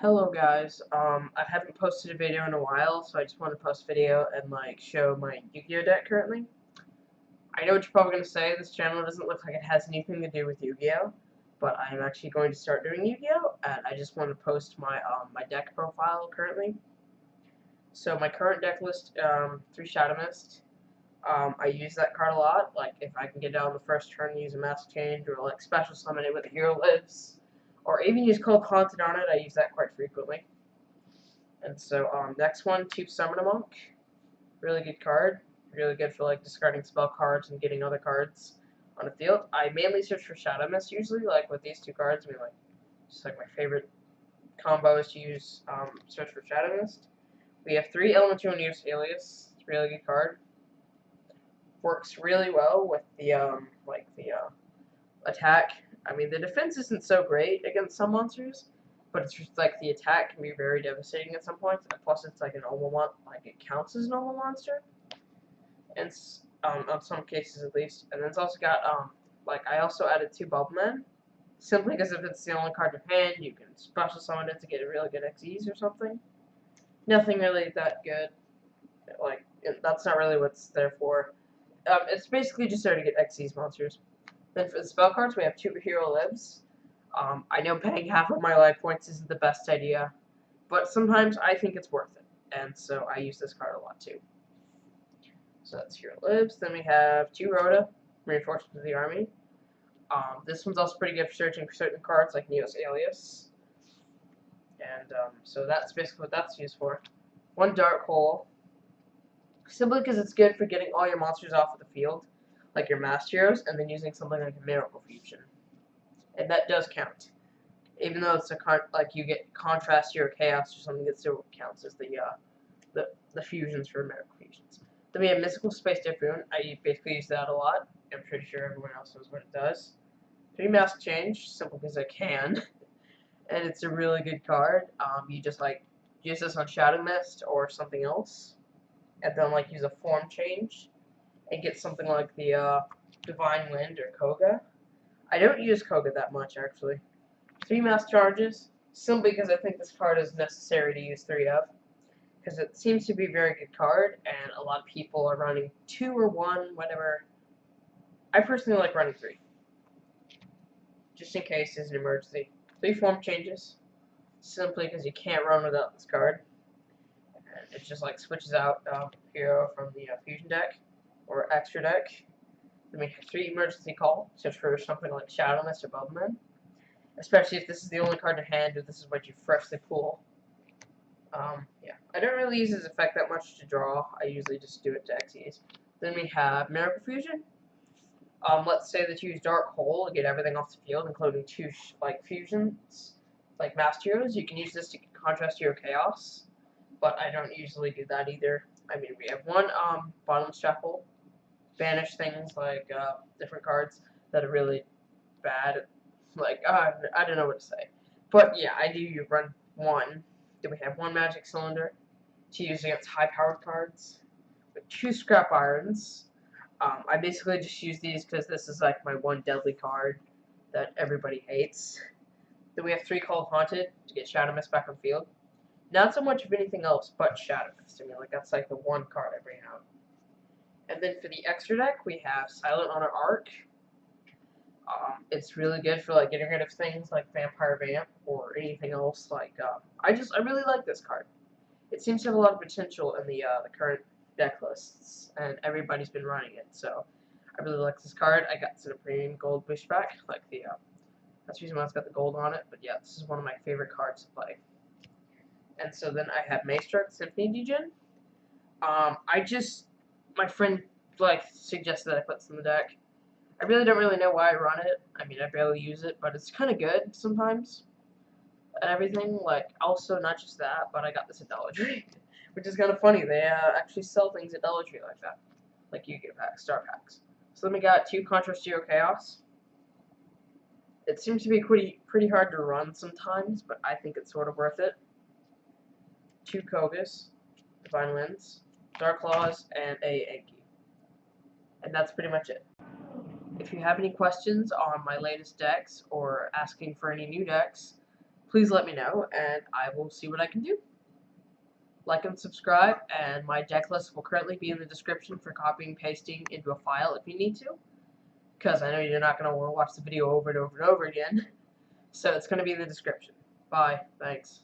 Hello guys, I haven't posted a video in a while, so I just want to post a video and show my Yu-Gi-Oh deck currently. I know what you're probably going to say, this channel doesn't look like it has anything to do with Yu-Gi-Oh, but I'm actually going to start doing Yu-Gi-Oh, and I just want to post my deck profile currently. So my current deck list, 3 Shadow Mist. I use that card a lot, like if I can get it on the first turn, use a Mask Change, or like special summon it with a Hero Lives, or even use Cold Haunted on it. I use that quite frequently. And so, next one, Tube Summoner Monk. Really good card. Really good for, like, discarding spell cards and getting other cards on the field. I mainly search for Shadow Mist, usually, like, with these two cards. I mean, like, just, like, my favorite combo is to use, search for Shadow Mist. We have 3 Elemental Neos Alias. It's a really good card. Works really well with the, attack. I mean, the defense isn't so great against some monsters, but it's just like the attack can be very devastating at some points. And plus, it's like an normal like it counts as a normal monster, and in some cases at least. And then it's also got like I also added 2 Bubblemen, simply because if it's the only card in hand, you can special summon it to get a really good XEs or something. Nothing really that good. Like that's not really what it's there for. It's basically just there to get XEs monsters. Then for the spell cards, we have 2 Hero Lives. I know paying half of my life points isn't the best idea, but sometimes I think it's worth it, and so I use this card a lot too. So that's Hero Lives. Then we have 2 Rhoda, Reinforcements of the Army. This one's also pretty good for searching for certain cards like Neos Alias. And so that's basically what that's used for. 1 Dark Hole, simply because it's good for getting all your monsters off of the field, like your Master Heroes, and then using something like a Miracle Fusion. And that does count. Even though it's like you get Contrast Hero Chaos or something, that still counts as the fusions for Miracle Fusions. Then we have Mystical Space Typhoon. I basically use that a lot. I'm pretty sure everyone else knows what it does. 3 Mask Change, simple because I can. And it's a really good card. You just like use this on Shadow Mist or something else, and then like use a form change and get something like the Divine Wind or Koga. I don't use Koga that much actually. 3 Mass Charges, simply because I think this card is necessary to use 3 of, because it seems to be a very good card, and a lot of people are running 2 or 1, whatever. I personally like running 3, just in case there's an emergency. 3 Form Changes, simply because you can't run without this card. And it just like switches out Hero from the Fusion deck, or extra deck. Then we have 3 Emergency Call, just for something like Shadow Mist or Bubbleman. Especially if this is the only card in hand, or this is what you freshly pull. Yeah. I don't really use this effect that much to draw. I usually just do it to XEs. Then we have Miracle Fusion. Let's say that you use Dark Hole to get everything off the field, including 2 fusions, like Master Heroes. You can use this to contrast Hero Chaos, but I don't usually do that either. I mean, we have 1 Bottomless Shuffle. Banish things like different cards that are really bad. Like, I don't know what to say. But yeah, I do run 1. Then we have 1 Magic Cylinder to use against high-powered cards. With 2 Scrap Irons. I basically just use these because this is like my 1 deadly card that everybody hates. Then we have 3 Cold Haunted to get Shadow Mist back on field. Not so much of anything else but Shadow Mist. I mean, like, that's like the 1 card I bring out. And then for the extra deck, we have Silent Honor Arc. It's really good for like getting rid of things like Vampire Vamp or anything else. Like I really like this card. It seems to have a lot of potential in the current deck lists, and everybody's been running it. So I really like this card. I got some premium gold pushback, like the that's the reason why it's got the gold on it. But yeah, this is one of my favorite cards to play. And so then I have Maestro Symphony Degen. My friend like suggested that I put this in the deck. I really don't know why I run it. I mean, I barely use it, but it's kind of good sometimes. And everything, like, also not just that, but I got this at Dollar Tree, which is kind of funny. They actually sell things at Dollar Tree like that, like Yu-Gi-Oh packs, Star packs. So then we got 2 Contrast Hero Chaos. It seems to be pretty hard to run sometimes, but I think it's sort of worth it. 2 Kogas, Divine Winds, Dark Claws, and a Enki. And that's pretty much it. If you have any questions on my latest decks or asking for any new decks, please let me know, and I will see what I can do. Like and subscribe, and my deck list will currently be in the description for copying and pasting into a file if you need to, because I know you're not going to want to watch the video over and over and over again. So it's going to be in the description. Bye. Thanks.